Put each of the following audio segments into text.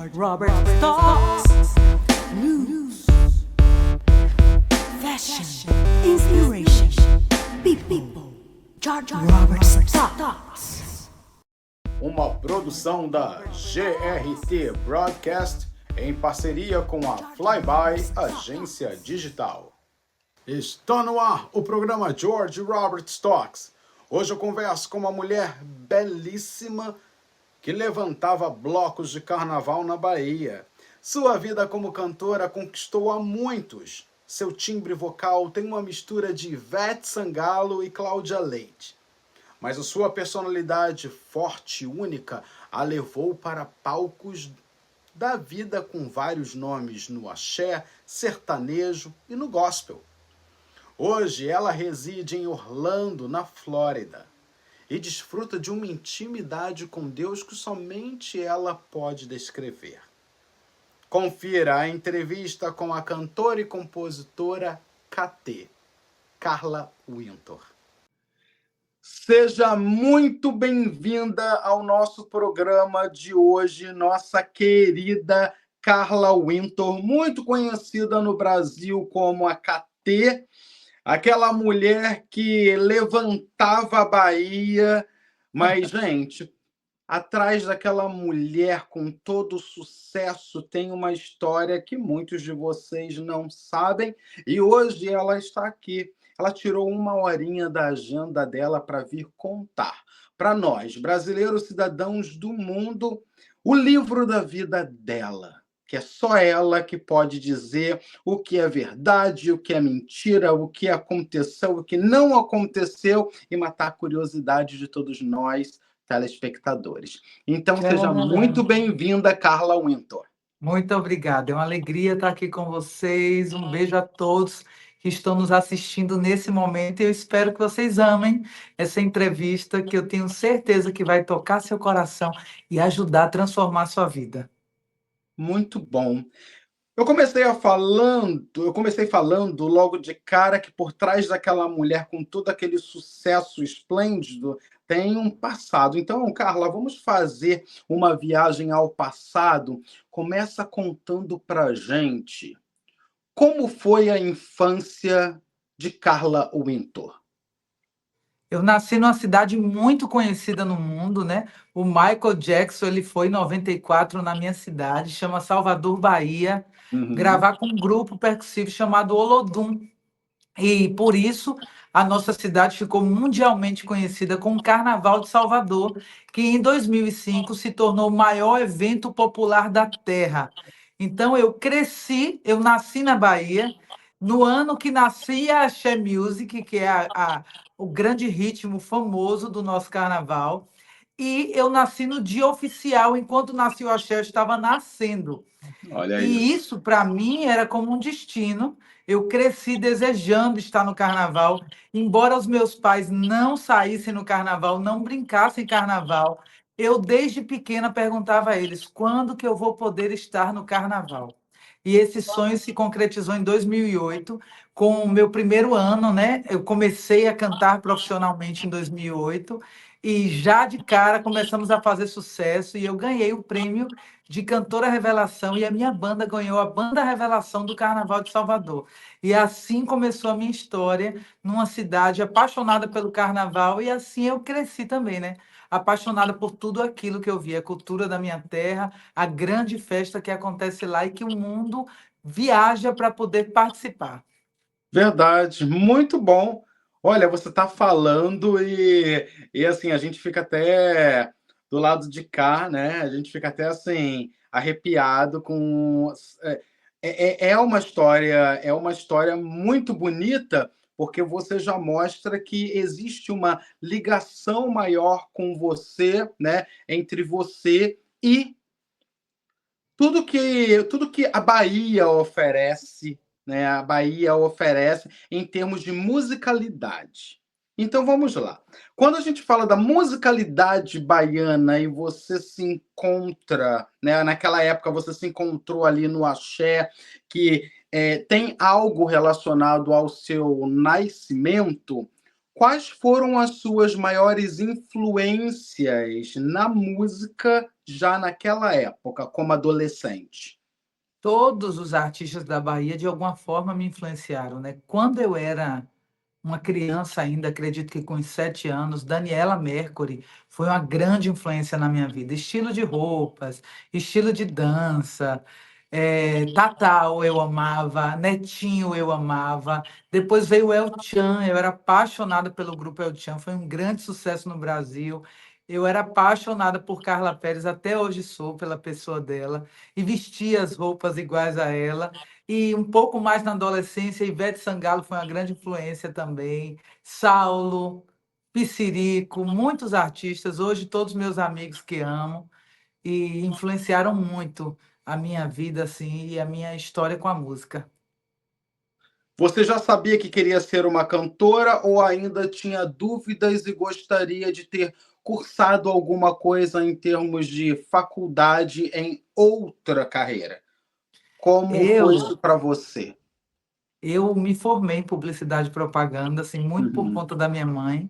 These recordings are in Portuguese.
Robert Talks. News, fashion, inspiration, people. George Robert Talks. Uma produção da GRT Broadcast em parceria com a Flyby Agência Digital. Está no ar o programa George Robert Talks. Hoje eu converso com uma mulher belíssima que levantava blocos de carnaval na Bahia. Sua vida como cantora conquistou a muitos. Seu timbre vocal tem uma mistura de Ivete Sangalo e Cláudia Leite. Mas a sua personalidade forte e única a levou para palcos da vida com vários nomes no axé, sertanejo e no gospel. Hoje ela reside em Orlando, na Flórida, e desfruta de uma intimidade com Deus que somente ela pode descrever. Confira a entrevista com a cantora e compositora KT, Carla Wintour. Seja muito bem-vinda ao nosso programa de hoje, nossa querida Carla Wintour, muito conhecida no Brasil como a KT, aquela mulher que levantava a Bahia, mas, gente, atrás daquela mulher com todo sucesso tem uma história que muitos de vocês não sabem, e hoje ela está aqui. Ela tirou uma horinha da agenda dela para vir contar para nós, brasileiros cidadãos do mundo, o livro da vida dela, que é só ela que pode dizer o que é verdade, o que é mentira, o que aconteceu, o que não aconteceu e matar a curiosidade de todos nós, telespectadores. Então, seja muito bem-vinda, Carla Wintour. Muito obrigada, é uma alegria estar aqui com vocês. Um beijo a todos que estão nos assistindo nesse momento e eu espero que vocês amem essa entrevista, que eu tenho certeza que vai tocar seu coração e ajudar a transformar a sua vida. Muito bom. Eu comecei falando logo de cara que por trás daquela mulher com todo aquele sucesso esplêndido tem um passado. Então, Carla, vamos fazer uma viagem ao passado. Começa contando pra gente como foi a infância de Carla Wintour. Eu nasci numa cidade muito conhecida no mundo, né? O Michael Jackson, ele foi em 94 na minha cidade, chama Salvador, Bahia, gravar com um grupo percussivo chamado Olodum. E por isso a nossa cidade ficou mundialmente conhecida como o Carnaval de Salvador, que em 2005 se tornou o maior evento popular da Terra. Então eu nasci na Bahia, no ano que nascia a Axé Music, que é o grande ritmo famoso do nosso carnaval, e eu nasci no dia oficial, enquanto nasceu o Axé, eu estava nascendo. Olha E isso, para mim, era como um destino. Eu cresci desejando estar no carnaval, embora os meus pais não saíssem no carnaval, não brincassem carnaval. Eu, desde pequena, perguntava a eles quando que eu vou poder estar no carnaval. E esse sonho se concretizou em 2008, com o meu primeiro ano, né? Eu comecei a cantar profissionalmente em 2008 e já de cara começamos a fazer sucesso e eu ganhei o prêmio de cantora revelação e a minha banda ganhou a banda revelação do Carnaval de Salvador. E assim começou a minha história numa cidade apaixonada pelo carnaval e assim eu cresci também, né? Apaixonada por tudo aquilo que eu vi, a cultura da minha terra, a grande festa que acontece lá e que o mundo viaja para poder participar. Verdade, muito bom. Olha, você está falando e assim, a gente fica até do lado de cá, né? A gente fica até assim, arrepiado com. É uma história muito bonita, porque você já mostra que existe uma ligação maior com você, né? Entre você e tudo que a Bahia oferece, né? A Bahia oferece em termos de musicalidade. Então vamos lá. Quando a gente fala da musicalidade baiana e você se encontra, né? Naquela época você se encontrou ali no axé, que tem algo relacionado ao seu nascimento. quais foram as suas maiores influências na música já naquela época, como adolescente? Todos os artistas da Bahia, de alguma forma, me influenciaram, né? Quando eu era uma criança ainda, acredito que com uns 7 anos, Daniela Mercury foi uma grande influência na minha vida. Estilo de roupas, estilo de dança, Tatal eu amava, Netinho eu amava. Depois veio o El Chan, eu era apaixonada pelo grupo El Chan, foi um grande sucesso no Brasil. Eu era apaixonada por Carla Pérez, até hoje sou, pela pessoa dela, e vestia as roupas iguais a ela. E um pouco mais na adolescência, Ivete Sangalo foi uma grande influência também. Saulo, Pissirico, muitos artistas, hoje todos meus amigos que amo, e influenciaram muito a minha vida assim e a minha história com a música. Você já sabia que queria ser uma cantora ou ainda tinha dúvidas e gostaria de ter cursado alguma coisa em termos de faculdade em outra carreira? Como foi Eu isso para você? eu me formei em publicidade e propaganda assim muito por Uhum. conta da minha mãe,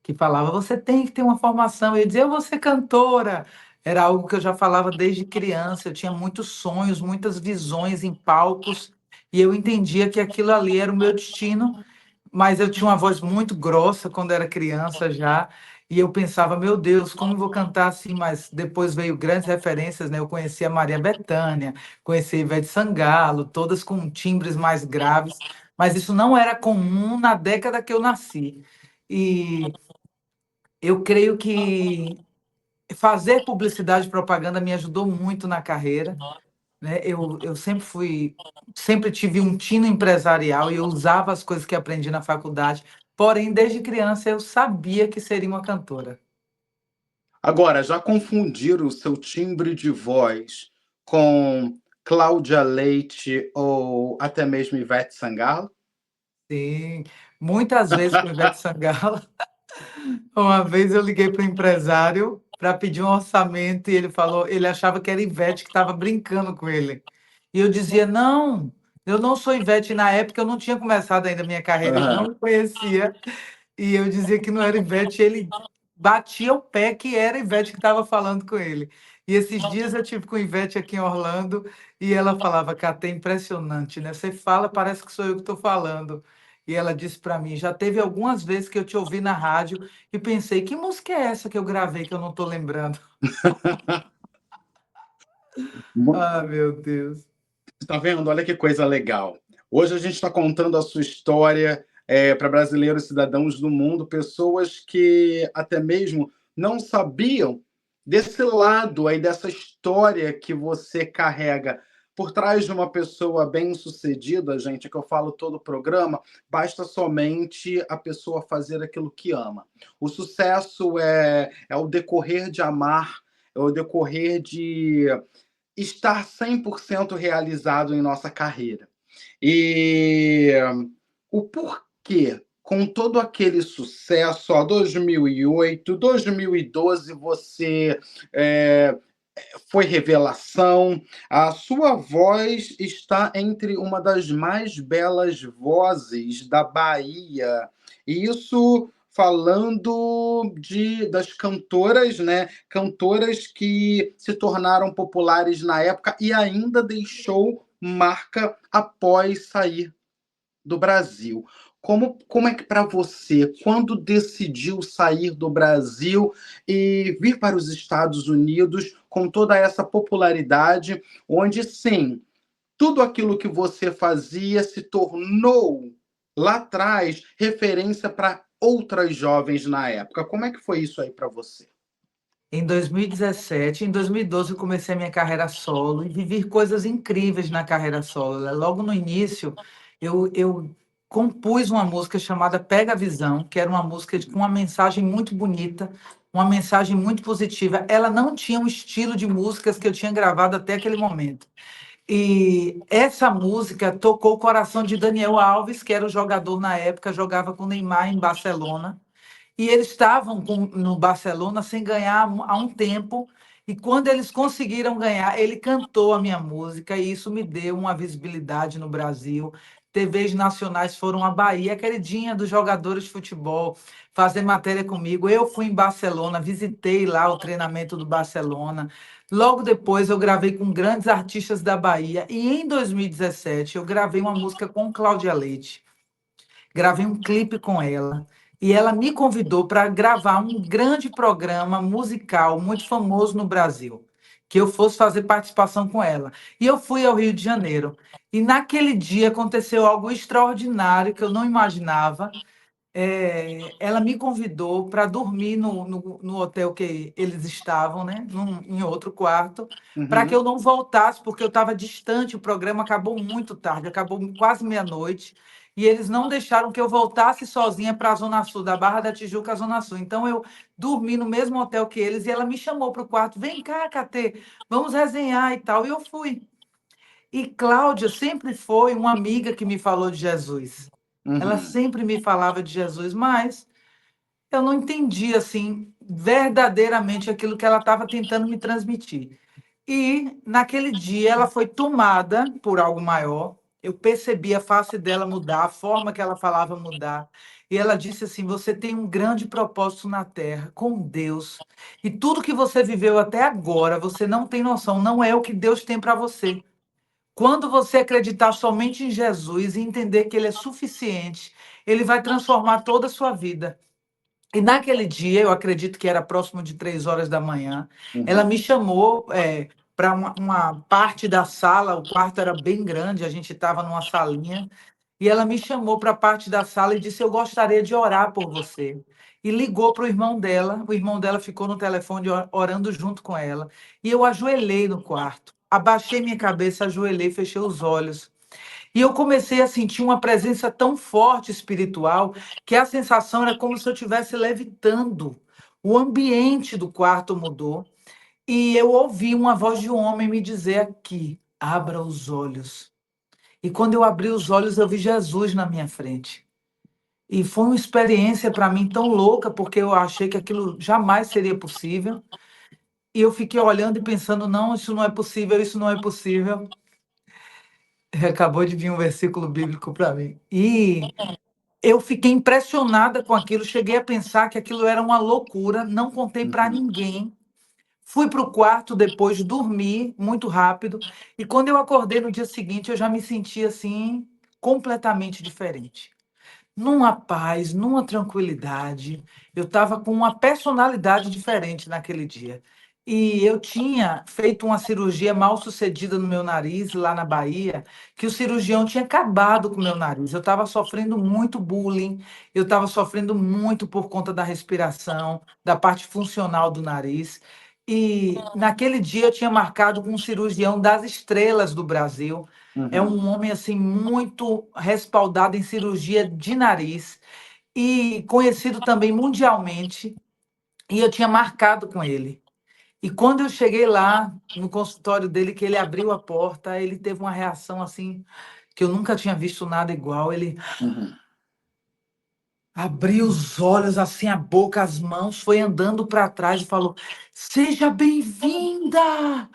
que falava: "Você tem que ter uma formação". Eu dizia: "Eu vou ser cantora". Era algo que eu já falava desde criança, eu tinha muitos sonhos, muitas visões em palcos, e eu entendia que aquilo ali era o meu destino, mas eu tinha uma voz muito grossa quando era criança já, e eu pensava: "Meu Deus, como eu vou cantar assim?". Mas depois veio grandes referências, né, eu conheci a Maria Bethânia, conheci a Ivete Sangalo, todas com timbres mais graves, mas isso não era comum na década que eu nasci. E eu creio que fazer publicidade e propaganda me ajudou muito na carreira, né. Eu sempre tive um tino empresarial e eu usava as coisas que aprendi na faculdade, porém, desde criança eu sabia que seria uma cantora. Agora, já confundiram o seu timbre de voz com Cláudia Leite ou até mesmo Ivete Sangalo? Sim, muitas vezes com Ivete Sangalo. Uma vez eu liguei para o empresário para pedir um orçamento e ele achava que era Ivete que estava brincando com ele. E eu dizia: "Não, eu não sou Ivete". Na época eu não tinha começado ainda a minha carreira, ele não Aham. me conhecia. E eu dizia que não era Ivete, e ele batia o pé que era Ivete que estava falando com ele. E esses dias eu tive com Ivete aqui em Orlando, e ela falava: "Catê, impressionante, né, você fala, parece que sou eu que estou falando". E ela disse para mim: "Já teve algumas vezes que eu te ouvi na rádio e pensei: 'Que música é essa que eu gravei que eu não estou lembrando?'". Ah, meu Deus. Tá vendo? Olha que coisa legal. Hoje a gente está contando a sua história para brasileiros cidadãos do mundo, pessoas que até mesmo não sabiam desse lado aí, dessa história que você carrega. Por trás de uma pessoa bem-sucedida, gente, que eu falo todo o programa, basta somente a pessoa fazer aquilo que ama. O sucesso é o decorrer de amar, é o decorrer de estar 100% realizado em nossa carreira. E o porquê, com todo aquele sucesso, ó, 2008, 2012, você é, foi revelação, a sua voz está entre uma das mais belas vozes da Bahia. E isso falando das cantoras, né? Cantoras que se tornaram populares na época e ainda deixou marca após sair do Brasil. Como é que para você, quando decidiu sair do Brasil e vir para os Estados Unidos com toda essa popularidade, onde sim, tudo aquilo que você fazia se tornou lá atrás referência para outras jovens na época. Como é que foi isso aí para você? Em 2017, em 2012 eu comecei a minha carreira solo e vivi coisas incríveis na carreira solo, né. Logo no início, eu compus uma música chamada Pega a Visão, que era uma música com uma mensagem muito bonita, uma mensagem muito positiva. Ela não tinha um estilo de músicas que eu tinha gravado até aquele momento. E essa música tocou o coração de Daniel Alves, que era o jogador na época, jogava com o Neymar em Barcelona. E eles estavam no Barcelona sem ganhar há um tempo, e quando eles conseguiram ganhar, ele cantou a minha música, e isso me deu uma visibilidade no Brasil. TVs nacionais foram à Bahia, queridinha dos jogadores de futebol, fazer matéria comigo. Eu fui em Barcelona, visitei lá o treinamento do Barcelona. Logo depois eu gravei com grandes artistas da Bahia. E em 2017 eu gravei uma música com Cláudia Leite. Gravei um clipe com ela. E ela me convidou para gravar um grande programa musical muito famoso no Brasil, que eu fosse fazer participação com ela. E eu fui ao Rio de Janeiro. E naquele dia aconteceu algo extraordinário que eu não imaginava. Ela me convidou para dormir no hotel que eles estavam, né? Em outro quarto, para que Uhum. eu não voltasse, porque eu estava distante. O programa acabou muito tarde, acabou quase meia-noite, e eles não deixaram que eu voltasse sozinha para a Zona Sul, da Barra da Tijuca à Zona Sul. Então eu dormi no mesmo hotel que eles, e ela me chamou para o quarto: vem cá, Catê, vamos resenhar e tal. E eu fui. E Cláudia sempre foi uma amiga que me falou de Jesus. Ela Uhum. sempre me falava de Jesus, mas eu não entendi assim verdadeiramente aquilo que ela estava tentando me transmitir. E naquele dia ela foi tomada por algo maior. Eu percebi a face dela mudar, a forma que ela falava mudar. E ela disse assim: você tem um grande propósito na Terra, com Deus. E tudo que você viveu até agora, você não tem noção, não é o que Deus tem para você. Quando você acreditar somente em Jesus e entender que Ele é suficiente, Ele vai transformar toda a sua vida. E naquele dia, eu acredito que era próximo de 3 horas da manhã, ela Uhum. me chamou para uma parte da sala, o quarto era bem grande, a gente estava numa salinha, e ela me chamou para a parte da sala e disse: eu gostaria de orar por você. E ligou para o irmão dela ficou no telefone orando junto com ela. E eu ajoelhei no quarto, abaixei minha cabeça, ajoelhei, fechei os olhos. E eu comecei a sentir uma presença tão forte espiritual que a sensação era como se eu estivesse levitando. O ambiente do quarto mudou e eu ouvi uma voz de um homem me dizer aqui: abra os olhos. E quando eu abri os olhos, eu vi Jesus na minha frente. E foi uma experiência para mim tão louca, porque eu achei que aquilo jamais seria possível. E eu fiquei olhando e pensando: não, isso não é possível, isso não é possível. Acabou de vir um versículo bíblico para mim. E eu fiquei impressionada com aquilo, cheguei a pensar que aquilo era uma loucura, não contei para Uhum. ninguém. Fui para o quarto depois, dormi muito rápido, e quando eu acordei no dia seguinte, eu já me senti assim, completamente diferente. Numa paz, numa tranquilidade. Eu estava com uma personalidade diferente naquele dia. E eu tinha feito uma cirurgia mal sucedida no meu nariz, lá na Bahia, que o cirurgião tinha acabado com o meu nariz. Eu estava sofrendo muito bullying, eu estava sofrendo muito por conta da respiração, da parte funcional do nariz. E naquele dia eu tinha marcado com um cirurgião das estrelas do Brasil. É Uhum. um homem assim muito respaldado em cirurgia de nariz e conhecido também mundialmente, e eu tinha marcado com ele. E quando eu cheguei lá no consultório dele, que ele abriu a porta, ele teve uma reação assim que eu nunca tinha visto nada igual. Ele Uhum. abriu os olhos, assim, a boca, as mãos, foi andando para trás e falou: seja bem-vinda!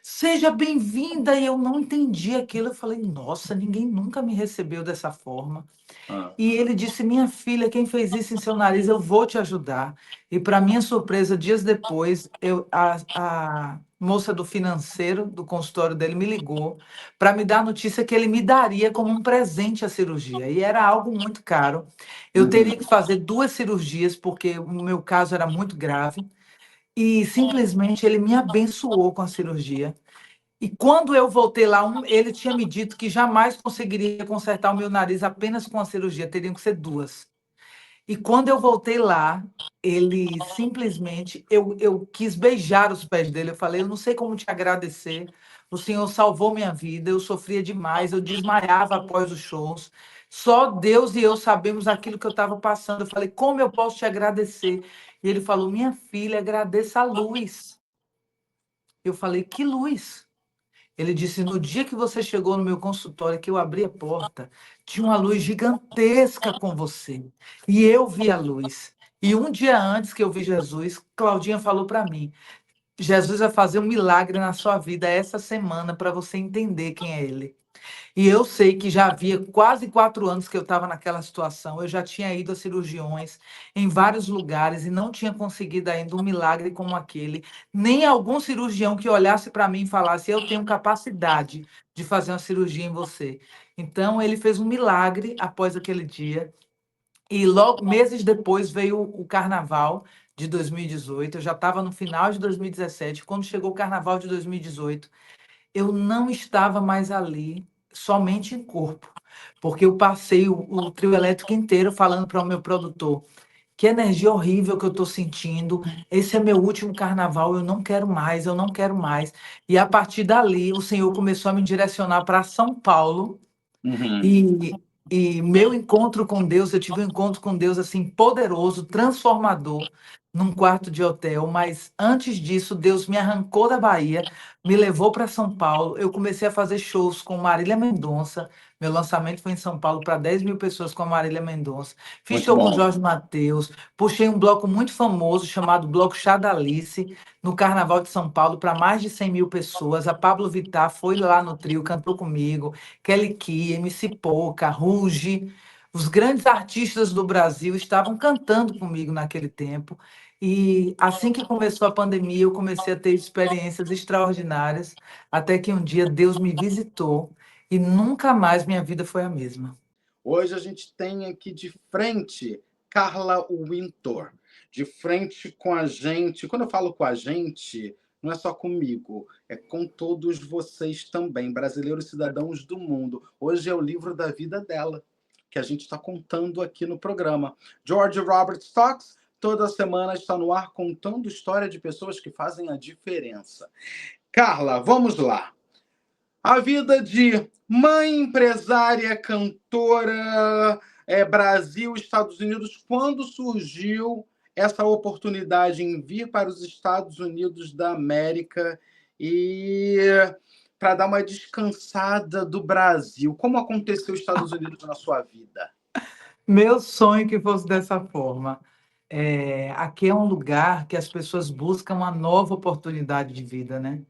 Seja bem-vinda! E eu não entendi aquilo. Eu falei: nossa, ninguém nunca me recebeu dessa forma. Ah. E ele disse: minha filha, quem fez isso em seu nariz, eu vou te ajudar. E, para minha surpresa, dias depois, a moça do financeiro do consultório dele me ligou para me dar a notícia que ele me daria como um presente a cirurgia. E era algo muito caro. Eu teria Uhum. que fazer 2 cirurgias, porque o meu caso era muito grave. E simplesmente ele me abençoou com a cirurgia. E quando eu voltei lá, ele tinha me dito que jamais conseguiria consertar o meu nariz apenas com a cirurgia, teriam que ser 2. E quando eu voltei lá, ele simplesmente, eu quis beijar os pés dele. Eu falei: eu não sei como te agradecer. O senhor salvou minha vida. Eu sofria demais, eu desmaiava após os shows. Só Deus e eu sabemos aquilo que eu estava passando. Eu falei: como eu posso te agradecer? E ele falou: minha filha, agradeça a luz. Eu falei: que luz? Ele disse: no dia que você chegou no meu consultório, que eu abri a porta, tinha uma luz gigantesca com você. E eu vi a luz. E um dia antes que eu vi Jesus, Claudinha falou para mim: Jesus vai fazer um milagre na sua vida essa semana para você entender quem é Ele. E eu sei que já havia quase 4 anos que eu estava naquela situação. Eu já tinha ido a cirurgiões em vários lugares e não tinha conseguido ainda um milagre como aquele. Nem algum cirurgião que olhasse para mim e falasse: eu tenho capacidade de fazer uma cirurgia em você. Então, ele fez um milagre após aquele dia. E logo, meses depois, veio o Carnaval de 2018. Eu já estava no final de 2017. Quando chegou o Carnaval de 2018, eu não estava mais ali somente em corpo, porque eu passei o trio elétrico inteiro falando para o meu produtor: que energia horrível que eu estou sentindo. Esse é meu último carnaval, eu não quero mais, eu não quero mais. E a partir dali, o Senhor começou a me direcionar para São Paulo. Uhum. E meu encontro com Deus, eu tive um encontro com Deus assim poderoso, transformador, num quarto de hotel. Mas antes disso, Deus me arrancou da Bahia, me levou para São Paulo. Eu comecei a fazer shows com Marília Mendonça. Meu lançamento foi em São Paulo para 10 mil pessoas com a Marília Mendonça. Fiz Muito show com bom. Jorge Mateus. Puxei um bloco muito famoso chamado Bloco Chadalice no Carnaval de São Paulo para mais de 100 mil pessoas. A Pablo Vittar foi lá no trio, cantou comigo. Kelly Key, MC Poca, Ruge, os grandes artistas do Brasil estavam cantando comigo naquele tempo. E assim que começou a pandemia, eu comecei a ter experiências extraordinárias, até que um dia Deus me visitou e nunca mais minha vida foi a mesma. Hoje a gente tem aqui de frente Carla Wintour, de frente com a gente. Quando eu falo com a gente, não é só comigo, é com todos vocês também, brasileiros cidadãos do mundo. Hoje é o livro da vida dela, que a gente está contando aqui no programa. George Robert Stocks, toda semana está no ar contando história de pessoas que fazem a diferença. Carla, vamos lá. A vida de mãe, empresária, cantora, Brasil, Estados Unidos. Quando surgiu essa oportunidade em vir para os Estados Unidos da América e para dar uma descansada do Brasil? Como aconteceu os Estados Unidos na sua vida? Meu sonho que fosse dessa forma. Aqui é um lugar que as pessoas buscam uma nova oportunidade de vida, né?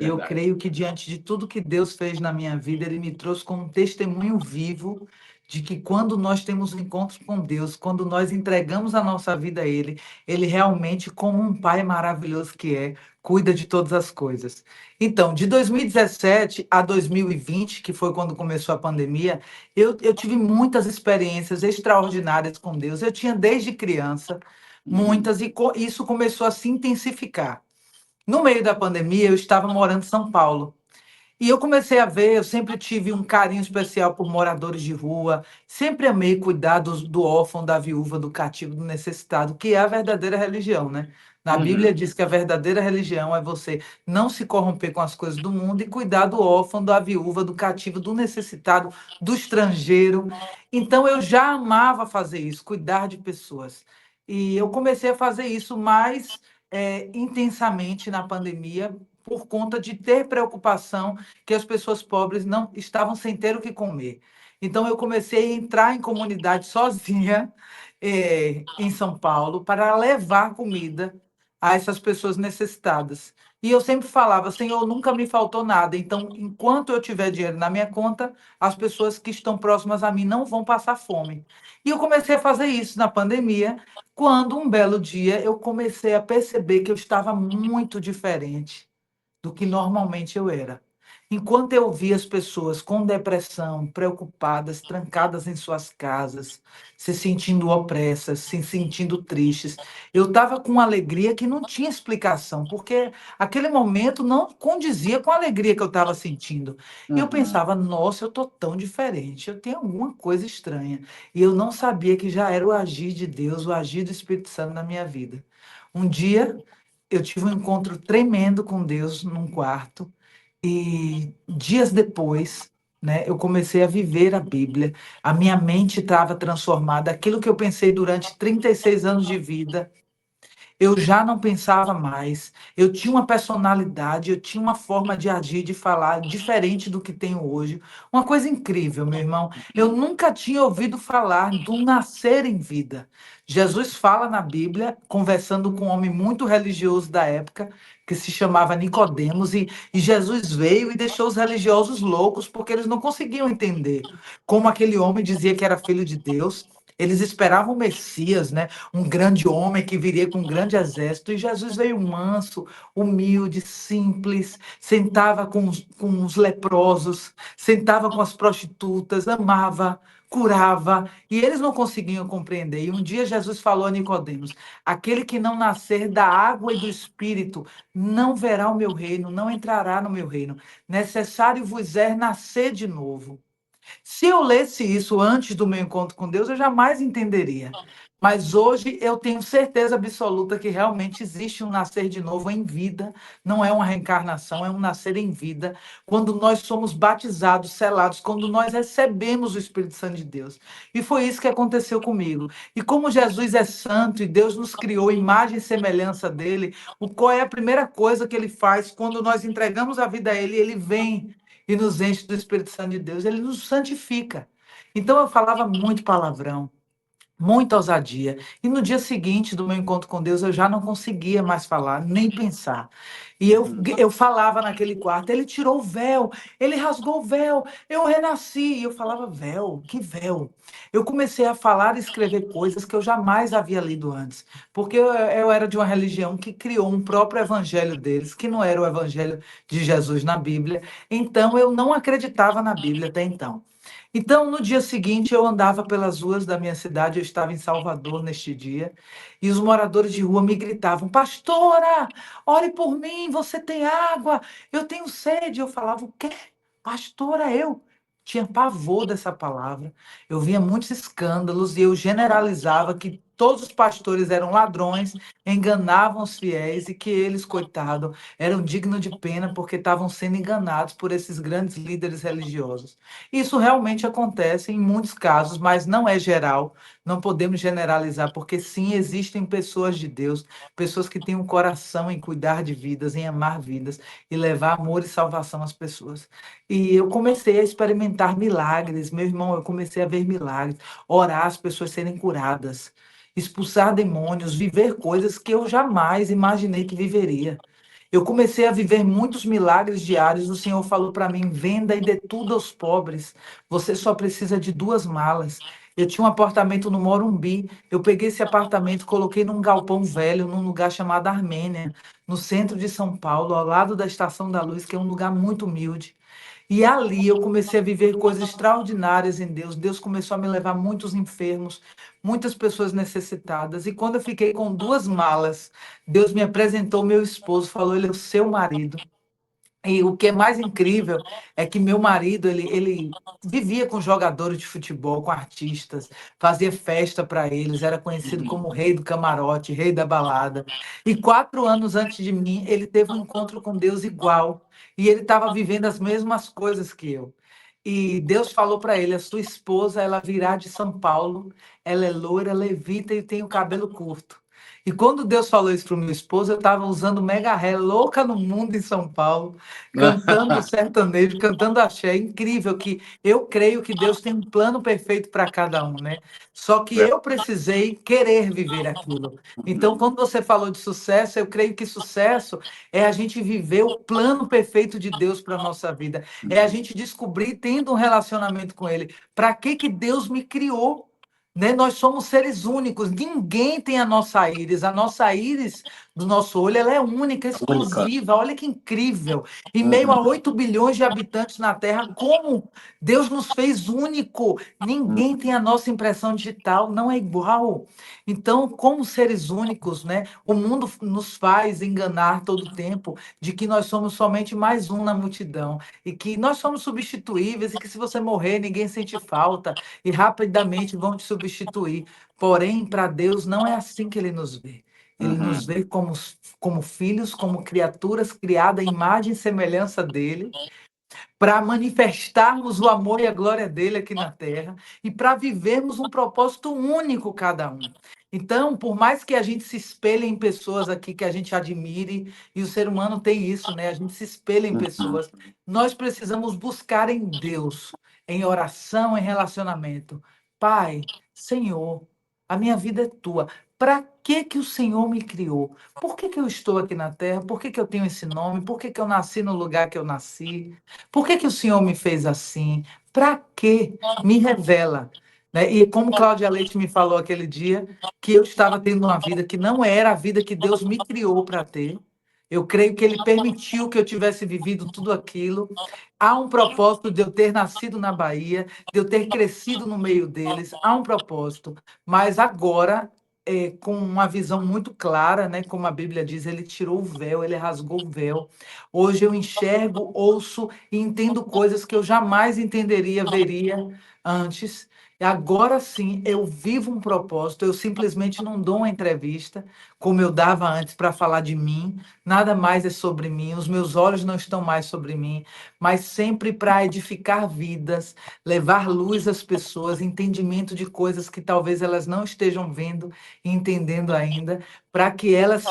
E eu Verdade. creio que diante de tudo que Deus fez na minha vida, Ele me trouxe como um testemunho vivo de que quando nós temos um encontro com Deus, quando nós entregamos a nossa vida a Ele, Ele realmente, como um Pai maravilhoso que é, cuida de todas as coisas. Então, de 2017 a 2020, que foi quando começou a pandemia, eu tive muitas experiências extraordinárias com Deus. Eu tinha desde criança muitas, e isso começou a se intensificar. No meio da pandemia, eu estava morando em São Paulo. E eu comecei a ver, eu sempre tive um carinho especial por moradores de rua, sempre amei cuidar do órfão, da viúva, do cativo, do necessitado, que é a verdadeira religião, né? Na Bíblia Uhum. diz que a verdadeira religião é você não se corromper com as coisas do mundo e cuidar do órfão, da viúva, do cativo, do necessitado, do estrangeiro. Então eu já amava fazer isso, cuidar de pessoas. E eu comecei a fazer isso mais intensamente na pandemia, por conta de ter preocupação que as pessoas pobres não estavam sem ter o que comer. Então, eu comecei a entrar em comunidade sozinha, em São Paulo, para levar comida a essas pessoas necessitadas. E eu sempre falava: Senhor, nunca me faltou nada. Então, enquanto eu tiver dinheiro na minha conta, as pessoas que estão próximas a mim não vão passar fome. E eu comecei a fazer isso na pandemia, quando um belo dia eu comecei a perceber que eu estava muito diferente do que normalmente eu era. Enquanto eu via as pessoas com depressão, preocupadas, trancadas em suas casas, se sentindo opressas, se sentindo tristes, eu estava com uma alegria que não tinha explicação, porque aquele momento não condizia com a alegria que eu estava sentindo. E eu Uhum. pensava: nossa, eu estou tão diferente, eu tenho alguma coisa estranha. E eu não sabia que já era o agir de Deus, o agir do Espírito Santo na minha vida. Um dia, eu tive um encontro tremendo com Deus num quarto, e dias depois, né, eu comecei a viver a Bíblia. A minha mente estava transformada. Aquilo que eu pensei durante 36 anos de vida, eu já não pensava mais. Eu tinha uma personalidade, eu tinha uma forma de agir, de falar diferente do que tenho hoje. Uma coisa incrível, meu irmão. Eu nunca tinha ouvido falar do nascer em vida. Jesus fala na Bíblia, conversando com um homem muito religioso da época, que se chamava Nicodemos, e Jesus veio e deixou os religiosos loucos, porque eles não conseguiam entender como aquele homem dizia que era filho de Deus. Eles esperavam o Messias, né? Um grande homem que viria com um grande exército. E Jesus veio manso, humilde, simples, sentava com os leprosos, sentava com as prostitutas, amava, curava, e eles não conseguiam compreender. E um dia Jesus falou a Nicodemos: aquele que não nascer da água e do espírito não verá o meu reino, não entrará no meu reino. Necessário vos é nascer de novo. Se eu lesse isso antes do meu encontro com Deus, eu jamais entenderia. Mas hoje eu tenho certeza absoluta que realmente existe um nascer de novo em vida, não é uma reencarnação, é um nascer em vida, quando nós somos batizados, selados, quando nós recebemos o Espírito Santo de Deus. E foi isso que aconteceu comigo. E como Jesus é santo e Deus nos criou imagem e semelhança dele, qual é a primeira coisa que ele faz quando nós entregamos a vida a ele? Ele vem e nos enche do Espírito Santo de Deus, ele nos santifica. Então eu falava muito palavrão, muita ousadia. E no dia seguinte do meu encontro com Deus, eu já não conseguia mais falar, nem pensar. E eu falava naquele quarto, ele tirou o véu, ele rasgou o véu, eu renasci. E eu falava, véu, que véu? Eu comecei a falar e escrever coisas que eu jamais havia lido antes, porque eu era de uma religião que criou um próprio evangelho deles, que não era o evangelho de Jesus na Bíblia. Então eu não acreditava na Bíblia até então. Então, no dia seguinte, eu andava pelas ruas da minha cidade, eu estava em Salvador neste dia, e os moradores de rua me gritavam: Pastora, ore por mim, você tem água, eu tenho sede. Eu falava: O quê? Pastora, eu? Tinha pavor dessa palavra. Eu via muitos escândalos e eu generalizava que todos os pastores eram ladrões, enganavam os fiéis e que eles, coitados, eram dignos de pena porque estavam sendo enganados por esses grandes líderes religiosos. Isso realmente acontece em muitos casos, mas não é geral. Não podemos generalizar, porque sim, existem pessoas de Deus, pessoas que têm um coração em cuidar de vidas, em amar vidas e levar amor e salvação às pessoas. E eu comecei a experimentar milagres, meu irmão, eu comecei a ver milagres, orar as pessoas serem curadas, expulsar demônios, viver coisas que eu jamais imaginei que viveria. Eu comecei a viver muitos milagres diários. O Senhor falou para mim: venda e dê tudo aos pobres. Você só precisa de 2 malas. Eu tinha um apartamento no Morumbi. Eu peguei esse apartamento, coloquei num galpão velho, num lugar chamado Armênia, no centro de São Paulo, ao lado da Estação da Luz, que é um lugar muito humilde. E ali eu comecei a viver coisas extraordinárias em Deus. Deus começou a me levar muitos enfermos, muitas pessoas necessitadas. E quando eu fiquei com 2 malas, Deus me apresentou meu esposo, falou: ele é o seu marido. E o que é mais incrível é que meu marido, ele vivia com jogadores de futebol, com artistas, fazia festa para eles, era conhecido como o rei do camarote, rei da balada. E 4 anos antes de mim, ele teve um encontro com Deus igual. E ele estava vivendo as mesmas coisas que eu. E Deus falou para ele: a sua esposa, ela virá de São Paulo, ela é loira, levita e tem o cabelo curto. E quando Deus falou isso para o meu esposo, eu estava usando mega ré, louca no mundo em São Paulo, cantando sertanejo, cantando axé. É incrível que eu creio que Deus tem um plano perfeito para cada um, né? Só que eu precisei querer viver aquilo. Então, quando você falou de sucesso, eu creio que sucesso é a gente viver o plano perfeito de Deus para a nossa vida. É a gente descobrir, tendo um relacionamento com Ele, para que que Deus me criou? Né? Nós somos seres únicos, ninguém tem a nossa íris do nosso olho, ela é única, Única. exclusiva, olha que incrível. Em meio a Uhum, 8 bilhões de habitantes na Terra, como Deus nos fez único, ninguém tem a nossa impressão digital, não é igual. Então, como seres únicos, né, o mundo nos faz enganar todo o tempo de que nós somos somente mais um na multidão, e que nós somos substituíveis, e que se você morrer, ninguém sente falta, e rapidamente vão te substituir. Porém, para Deus não é assim que ele nos vê. Ele nos uhum, vê como filhos, como criaturas criadas à imagem e semelhança dele, para manifestarmos o amor e a glória dele aqui na terra e para vivermos um propósito único cada um. Então, por mais que a gente se espelhe em pessoas aqui que a gente admire, e o ser humano tem isso, né? A gente se espelha em uhum. pessoas, nós precisamos buscar em Deus, em oração, em relacionamento. Pai, Senhor, A minha vida é tua. Para que que o Senhor me criou? Por que que eu estou aqui na terra? Por que que eu tenho esse nome? Por que que eu nasci no lugar que eu nasci? Por que que o Senhor me fez assim? Para que? Me revela. Né? E como Cláudia Leite me falou aquele dia, que eu estava tendo uma vida que não era a vida que Deus me criou para ter. Eu creio que Ele permitiu que eu tivesse vivido tudo aquilo. Há um propósito de eu ter nascido na Bahia, de eu ter crescido no meio deles. Há um propósito. Mas agora, com uma visão muito clara, né, como a Bíblia diz, ele tirou o véu, ele rasgou o véu. Hoje eu enxergo, ouço e entendo coisas que eu jamais entenderia, veria antes. E agora sim, eu vivo um propósito, eu simplesmente não dou uma entrevista, como eu dava antes para falar de mim, nada mais é sobre mim, os meus olhos não estão mais sobre mim, mas sempre para edificar vidas, levar luz às pessoas, entendimento de coisas que talvez elas não estejam vendo e entendendo ainda, para que elas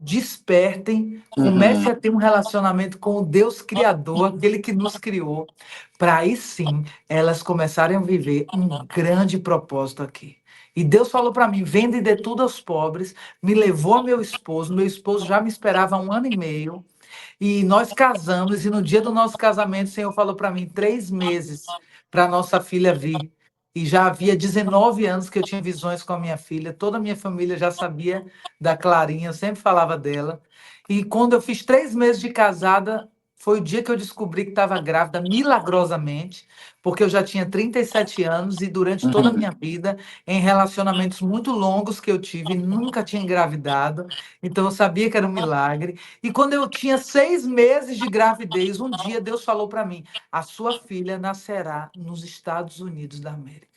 despertem, comecem a ter um relacionamento com o Deus Criador, aquele que nos criou, para aí sim elas começarem a viver um grande propósito aqui. E Deus falou para mim: venda e dê tudo aos pobres, me levou a meu esposo já me esperava há 1 ano e meio, e nós casamos, e no dia do nosso casamento, o Senhor falou para mim 3 meses para nossa filha vir. E já havia 19 anos que eu tinha visões com a minha filha, toda a minha família já sabia da Clarinha, eu sempre falava dela. E quando eu fiz 3 meses de casada, foi o dia que eu descobri que estava grávida, milagrosamente, porque eu já tinha 37 anos e durante toda a Uhum. minha vida, em relacionamentos muito longos que eu tive, nunca tinha engravidado, então eu sabia que era um milagre. E quando eu tinha 6 meses de gravidez, um dia Deus falou para mim: a sua filha nascerá nos Estados Unidos da América.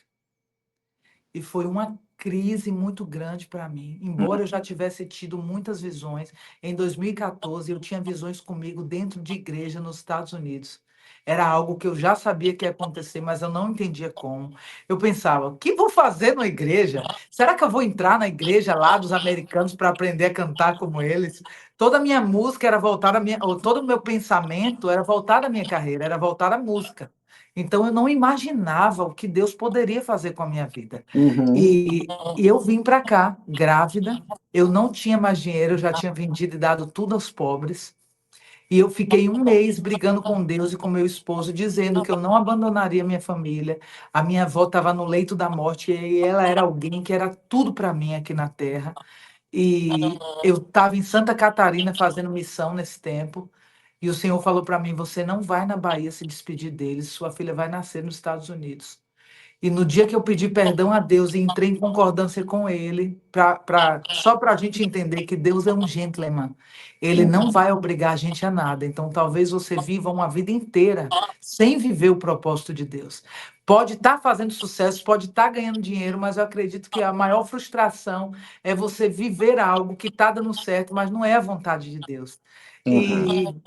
E foi uma crise muito grande para mim. Embora eu já tivesse tido muitas visões, em 2014 eu tinha visões comigo dentro de igreja nos Estados Unidos. Era algo que eu já sabia que ia acontecer, mas eu não entendia como. Eu pensava: o que vou fazer na igreja? Será que eu vou entrar na igreja lá dos americanos para aprender a cantar como eles? Toda a minha música era voltada à minha, ou todo o meu pensamento era voltado à minha carreira, era voltado à música. Então eu não imaginava o que Deus poderia fazer com a minha vida. Uhum. E eu vim para cá, grávida, eu não tinha mais dinheiro, eu já tinha vendido e dado tudo aos pobres. E eu fiquei 1 mês brigando com Deus e com meu esposo, dizendo que eu não abandonaria minha família. A minha avó estava no leito da morte e ela era alguém que era tudo para mim aqui na terra. E eu estava em Santa Catarina fazendo missão nesse tempo. E o Senhor falou para mim: você não vai na Bahia se despedir deles, sua filha vai nascer nos Estados Unidos. E no dia que eu pedi perdão a Deus e entrei em concordância com Ele, só para a gente entender que Deus é um gentleman, Ele não vai obrigar a gente a nada. Então, talvez você viva uma vida inteira sem viver o propósito de Deus. Pode estar fazendo sucesso, pode estar ganhando dinheiro, mas eu acredito que a maior frustração é você viver algo que está dando certo, mas não é a vontade de Deus. Uhum. E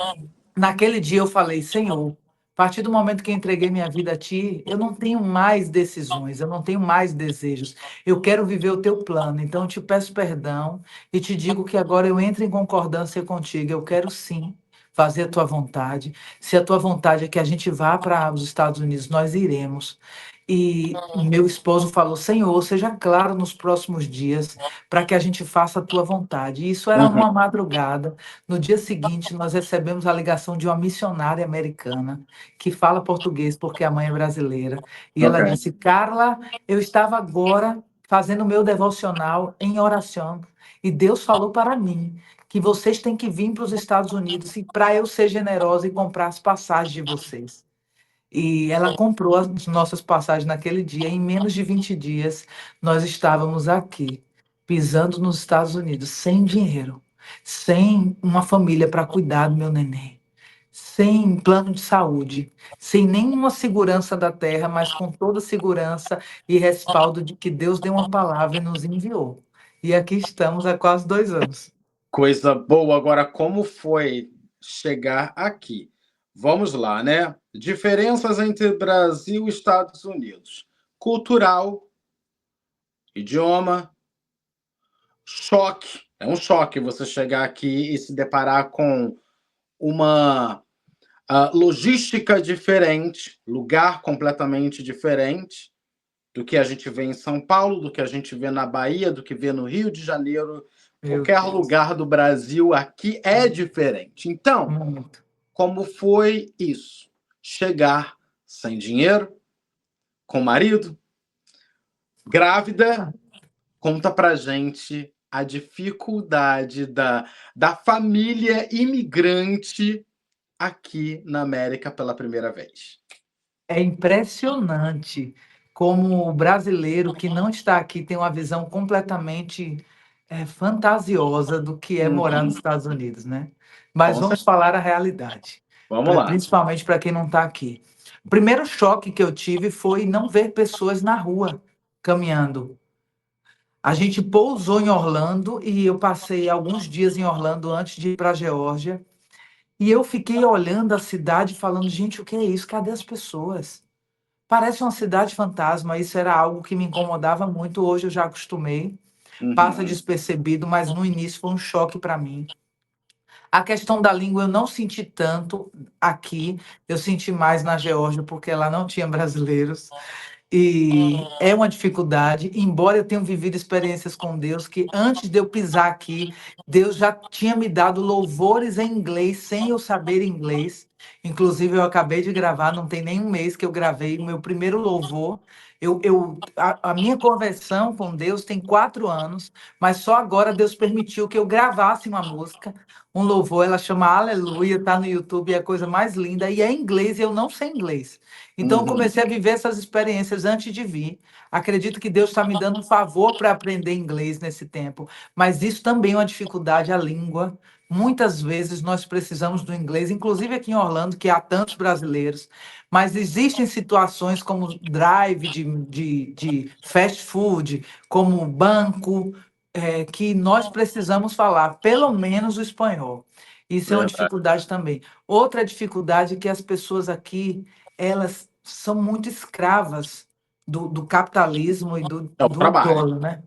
naquele dia eu falei: Senhor, a partir do momento que eu entreguei minha vida a Ti, eu não tenho mais decisões, eu não tenho mais desejos. Eu quero viver o Teu plano. Então eu te peço perdão e te digo que agora eu entro em concordância contigo. Eu quero sim fazer a Tua vontade. Se a Tua vontade é que a gente vá para os Estados Unidos, nós iremos. E meu esposo falou: Senhor, seja claro nos próximos dias para que a gente faça a Tua vontade. E isso era Uhum. numa madrugada. No dia seguinte, nós recebemos a ligação de uma missionária americana que fala português porque a mãe é brasileira. E ela Ok. disse: Carla, eu estava agora fazendo o meu devocional em oração e Deus falou para mim que vocês têm que vir para os Estados Unidos e para eu ser generosa e comprar as passagens de vocês. E ela comprou as nossas passagens naquele dia. Em menos de 20 dias, nós estávamos aqui, pisando nos Estados Unidos, sem dinheiro, sem uma família para cuidar do meu neném, sem plano de saúde, sem nenhuma segurança da terra, mas com toda segurança e respaldo de que Deus deu uma palavra e nos enviou. E aqui estamos há quase 2 anos. Coisa boa. Agora, como foi chegar aqui? Vamos lá, né? Diferenças entre Brasil e Estados Unidos. Cultural, idioma, choque. É um choque você chegar aqui e se deparar com uma logística diferente, lugar completamente diferente. do que a gente vê em São Paulo, do que a gente vê na Bahia, do que vê no Rio de Janeiro. Meu Qualquer Deus. lugar do Brasil aqui é diferente. Então, Muito. como foi isso? Chegar sem dinheiro, com marido, grávida. Conta pra gente a dificuldade da família imigrante aqui na América pela primeira vez. É impressionante como o brasileiro que não está aqui tem uma visão completamente fantasiosa do que é morar nos Estados Unidos, né? Mas Com vamos certeza. falar a realidade, Vamos lá. principalmente para quem não está aqui. O primeiro choque que eu tive foi não ver pessoas na rua caminhando. A gente pousou em Orlando e eu passei alguns dias em Orlando antes de ir para a Geórgia. E eu fiquei olhando a cidade falando, gente, o que é isso? Cadê as pessoas? Parece uma cidade fantasma. Isso era algo que me incomodava muito. Hoje eu já acostumei. Passa Uhum. despercebido, mas no início foi um choque para mim. A questão da língua eu não senti tanto aqui. Eu senti mais na Geórgia, porque lá não tinha brasileiros. E é uma dificuldade, embora eu tenha vivido experiências com Deus, que antes de eu pisar aqui, Deus já tinha me dado louvores em inglês, sem eu saber inglês. Inclusive, eu acabei de gravar, não tem nem um mês que eu gravei o meu primeiro louvor. A minha conversão com Deus tem 4 anos, mas só agora Deus permitiu que eu gravasse uma música, um louvor, ela chama Aleluia, tá no YouTube, é a coisa mais linda, e é em inglês, e eu não sei inglês. Então, eu Uhum. comecei a viver essas experiências antes de vir. Acredito que Deus está me dando um favor para aprender inglês nesse tempo, mas isso também é uma dificuldade, a língua. Muitas vezes nós precisamos do inglês, inclusive aqui em Orlando, que há tantos brasileiros, mas existem situações como drive de fast food, como banco, que nós precisamos falar pelo menos o espanhol. Isso é uma Verdade. dificuldade também. Outra dificuldade é que as pessoas aqui elas são muito escravas do capitalismo e do, É o do trabalho. dólar, né?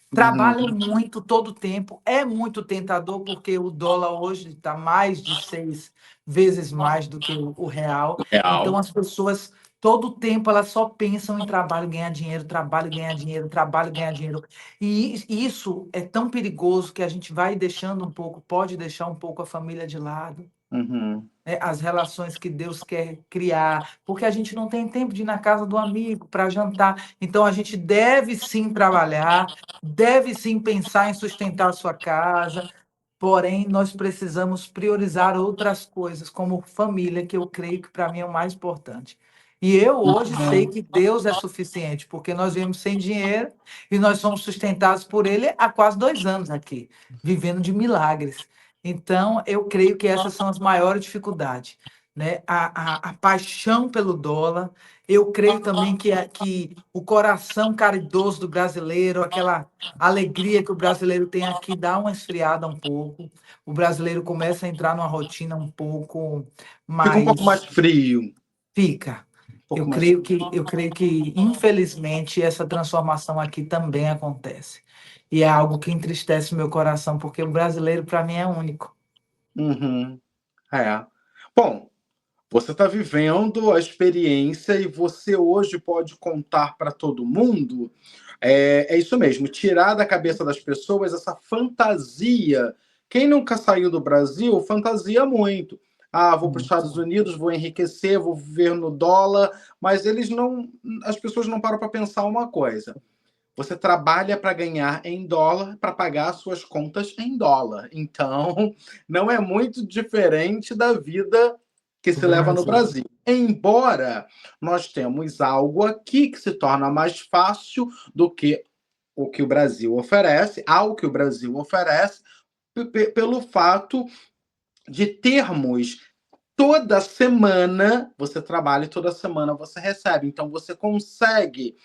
Uhum. Trabalham muito todo o tempo, é muito tentador, porque o dólar hoje está mais de 6 vezes mais do que o real. Então, Real. as pessoas, todo o tempo, elas só pensam em trabalho, ganhar dinheiro, trabalho, ganhar dinheiro, trabalho, ganhar dinheiro. E isso é tão perigoso que a gente vai deixando um pouco, pode deixar um pouco a família de lado, Uhum. né, as relações que Deus quer criar, porque a gente não tem tempo de ir na casa do amigo para jantar. Então a gente deve sim trabalhar, deve sim pensar em sustentar a sua casa, porém nós precisamos priorizar outras coisas, como família, que eu creio que para mim é o mais importante. E eu hoje sei que Deus é suficiente, porque nós viemos sem dinheiro e nós somos sustentados por Ele há quase 2 anos aqui, vivendo de milagres. Então, eu creio que essas são as maiores dificuldades, né? A paixão pelo dólar. Eu creio também que o coração caridoso do brasileiro, aquela alegria que o brasileiro tem aqui, dá uma esfriada um pouco. O brasileiro começa a entrar numa rotina um pouco Fica um pouco mais mais. frio. Um Fica. pouco mais frio. Eu creio que, infelizmente, essa transformação aqui também acontece. E é algo que entristece meu coração, porque o brasileiro, para mim, é único. Uhum. É. Bom, você está vivendo a experiência e você hoje pode contar para todo mundo. É isso mesmo, tirar da cabeça das pessoas essa fantasia. Quem nunca saiu do Brasil fantasia muito. Ah, vou para os Estados Unidos, vou enriquecer, vou viver no dólar, mas eles não, as pessoas não param para pensar uma coisa. Você trabalha para ganhar em dólar, para pagar suas contas em dólar. Então, não é muito diferente da vida que se leva no Brasil. Embora nós temos algo aqui que se torna mais fácil do que o que o Brasil oferece, ao que o Brasil oferece, pelo fato de termos toda semana você trabalha e toda semana você recebe. Então, você consegue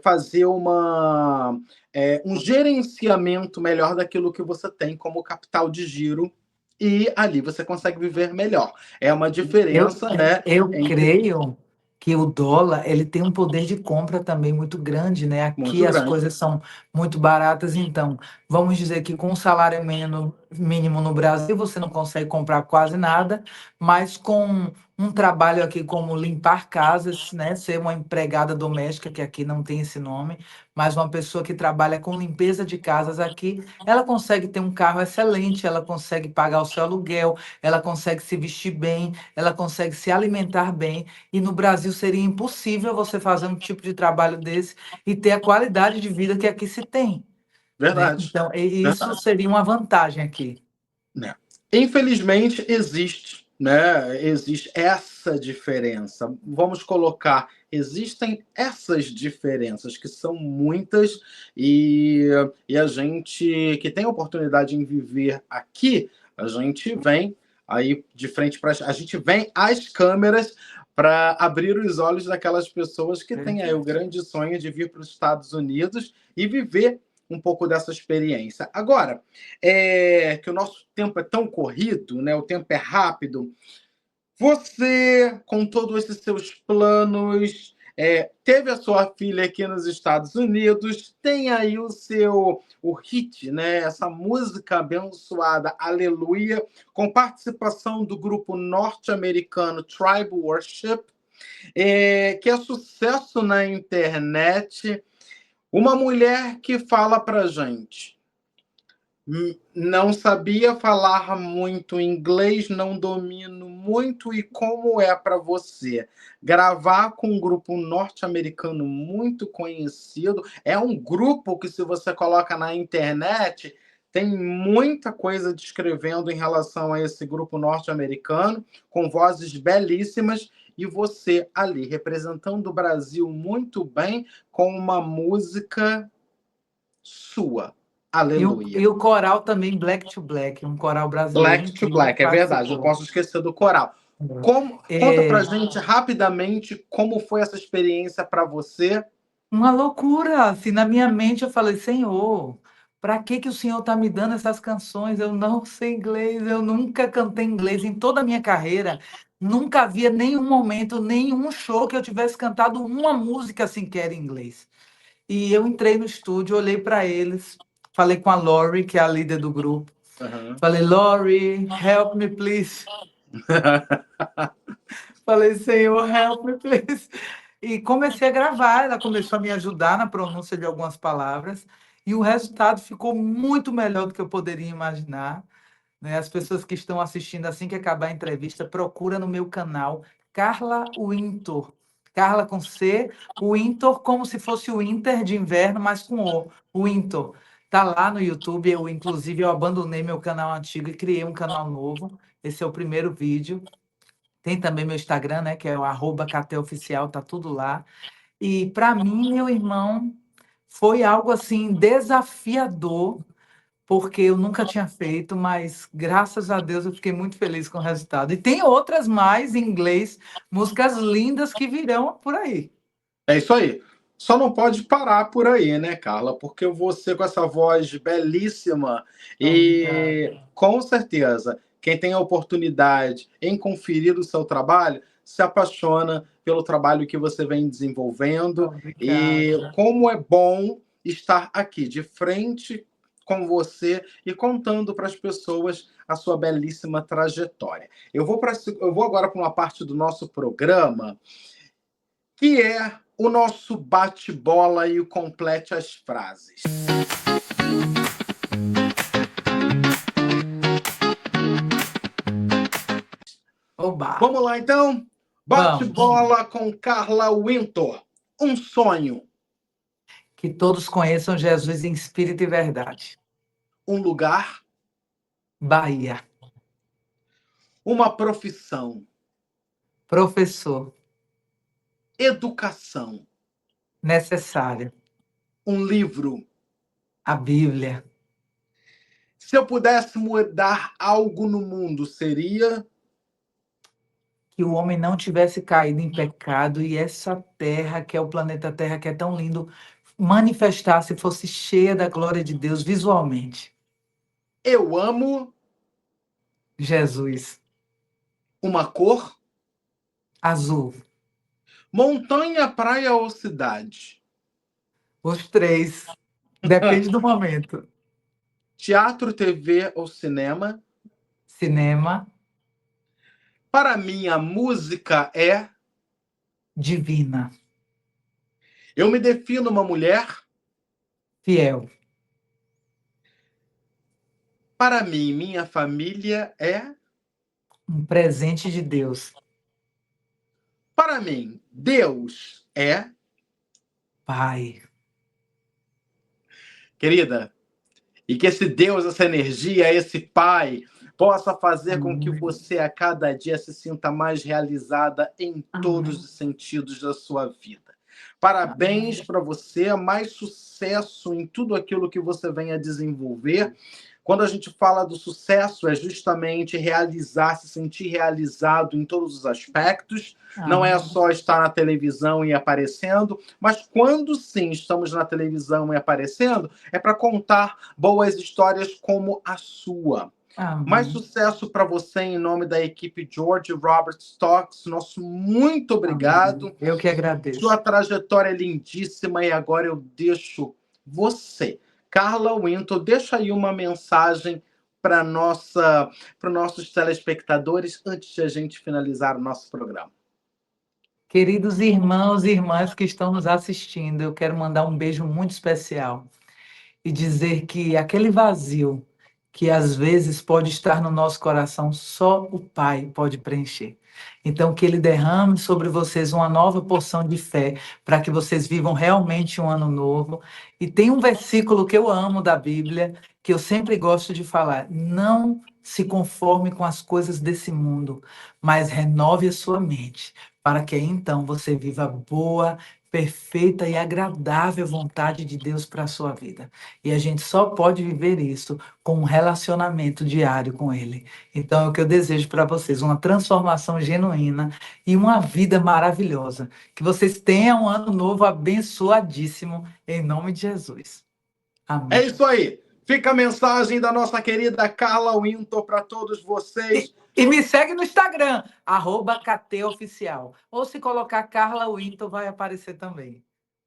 fazer um gerenciamento melhor daquilo que você tem como capital de giro e ali você consegue viver melhor. É uma diferença, né? Eu creio que o dólar ele tem um poder de compra também muito grande, né? Aqui Muito as grande. coisas são muito baratas, então vamos dizer que com um salário mínimo no Brasil, você não consegue comprar quase nada, mas com um trabalho aqui como limpar casas, né? Ser uma empregada doméstica, que aqui não tem esse nome, mas uma pessoa que trabalha com limpeza de casas aqui, ela consegue ter um carro excelente, ela consegue pagar o seu aluguel, ela consegue se vestir bem, ela consegue se alimentar bem, e no Brasil seria impossível você fazer um tipo de trabalho desse e ter a qualidade de vida que aqui se tem, né? Verdade. Então, isso Verdade. seria uma vantagem aqui. Né? Infelizmente, existe, né? Existe essa diferença. Vamos colocar, existem essas diferenças, que são muitas, e a gente que tem a oportunidade em viver aqui, a gente vem aí de frente para a gente vem às câmeras para abrir os olhos daquelas pessoas que têm aí o grande sonho de vir para os Estados Unidos e viver um pouco dessa experiência. Agora, que o nosso tempo é tão corrido, né? O tempo é rápido. Você, com todos esses seus planos, teve a sua filha aqui nos Estados Unidos, tem aí o hit, né? Essa música abençoada, Aleluia, com participação do grupo norte-americano Tribe Worship, que é sucesso na internet. Uma mulher que fala pra gente, não sabia falar muito inglês, não domino muito, e como é para você gravar com um grupo norte-americano muito conhecido? É um grupo que, se você coloca na internet, tem muita coisa descrevendo em relação a esse grupo norte-americano, com vozes belíssimas, e você ali representando o Brasil muito bem com uma música sua. Aleluia. E o coral também, Black to Black, um coral brasileiro Black to incrível que Black, é verdade, não participou. posso esquecer do coral. Conta pra gente rapidamente como foi essa experiência para você. Uma loucura, assim, na minha mente eu falei, Senhor, para que que o Senhor está me dando essas canções? Eu não sei inglês, eu nunca cantei inglês em toda a minha carreira, nunca havia nenhum momento, nenhum show que eu tivesse cantado uma música sequer em inglês. E eu entrei no estúdio, olhei para eles, falei com a Lori, que é a líder do grupo, Uhum. falei, Lori, help me, please. Falei, Senhor, help me, please. E comecei a gravar, ela começou a me ajudar na pronúncia de algumas palavras, e o resultado ficou muito melhor do que eu poderia imaginar, né? As pessoas que estão assistindo, assim que acabar a entrevista, procura no meu canal, Carla Wintour. Carla com C, Wintour como se fosse o Inter de inverno, mas com O, Wintour. Tá lá no YouTube, inclusive eu abandonei meu canal antigo e criei um canal novo. Esse é o primeiro vídeo. Tem também meu Instagram, né, que é o @cateoficial, tá tudo lá. E para mim, meu irmão, foi algo assim desafiador, porque eu nunca tinha feito, mas graças a Deus eu fiquei muito feliz com o resultado. E tem outras mais em inglês, músicas lindas que virão por aí. É isso aí. Só não pode parar por aí, né, Carla? Porque você, com essa voz belíssima, e Obrigada. com certeza, quem tem a oportunidade em conferir o seu trabalho, se apaixona pelo trabalho que você vem desenvolvendo. E Obrigada. como é bom estar aqui de frente com você e contando para as pessoas a sua belíssima trajetória. Eu vou agora para uma parte do nosso programa que é o nosso bate-bola e o complete as frases. Oba! Vamos lá, então? Vamos. Bate-bola com Carla Wintour. Um sonho, Que todos conheçam Jesus em espírito e verdade. um lugar, Bahia. uma profissão, Professor. educação, Necessário. um livro. A Bíblia. Se eu pudesse mudar algo no mundo, seria Que o homem não tivesse caído em pecado e essa terra, que é o planeta Terra, que é tão lindo, manifestasse, fosse cheia da glória de Deus visualmente. eu amo, Jesus. uma cor, Azul. montanha, praia ou cidade. Os três. Depende do momento. Teatro, TV ou cinema? Cinema. Para mim, a música é... Divina. Eu me defino uma mulher? Fiel. Para mim, minha família é... Um presente de Deus. Para mim, Deus é... Pai. Querida, e que esse Deus, essa energia, esse Pai, possa fazer com que Amém. você a cada dia se sinta mais realizada em todos Amém. os sentidos da sua vida. Parabéns para você, mais sucesso em tudo aquilo que você venha desenvolver. Quando a gente fala do sucesso, é justamente realizar, se sentir realizado em todos os aspectos. Não é só estar na televisão e aparecendo, mas quando sim estamos na televisão e aparecendo, é para contar boas histórias como a sua. Amém. Mais sucesso para você em nome da equipe George Robert Stocks. Nosso muito obrigado. Amém. Eu que agradeço. Sua trajetória é lindíssima e agora eu deixo você, Carla Winton, deixa aí uma mensagem para nossos telespectadores antes de a gente finalizar o nosso programa. Queridos irmãos e irmãs que estão nos assistindo, eu quero mandar um beijo muito especial e dizer que aquele vazio que às vezes pode estar no nosso coração, só o Pai pode preencher. Então, que Ele derrame sobre vocês uma nova porção de fé, para que vocês vivam realmente um ano novo. E tem um versículo que eu amo da Bíblia, que eu sempre gosto de falar: não se conforme com as coisas desse mundo, mas renove a sua mente, para que então você viva a boa, perfeita e agradável vontade de Deus para a sua vida. E a gente só pode viver isso com um relacionamento diário com Ele. Então, é o que eu desejo para vocês, uma transformação genuína e uma vida maravilhosa. Que vocês tenham um ano novo abençoadíssimo, em nome de Jesus. Amém. É isso aí. Fica a mensagem da nossa querida Carla Winton para todos vocês. E me segue no Instagram, @KTOficial. Ou se colocar Carla Winton, vai aparecer também.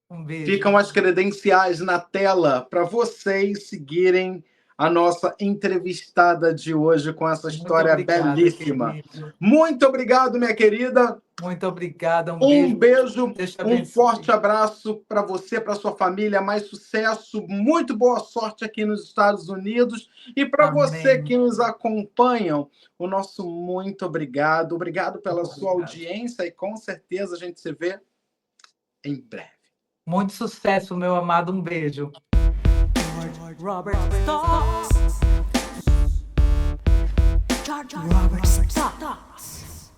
Um beijo. Ficam as credenciais na tela para vocês seguirem a nossa entrevistada de hoje com essa história belíssima. Querido. Muito obrigado, minha querida. Muito obrigada. Um beijo, Deus te um abençoe. forte abraço para você, para sua família, mais sucesso, muito boa sorte aqui nos Estados Unidos. E para Amém. você que nos acompanha, o nosso muito obrigado. Obrigado pela Muito sua obrigado. audiência e com certeza a gente se vê em breve. Muito sucesso, meu amado. Um beijo. Robert Stocks. Robert Stocks.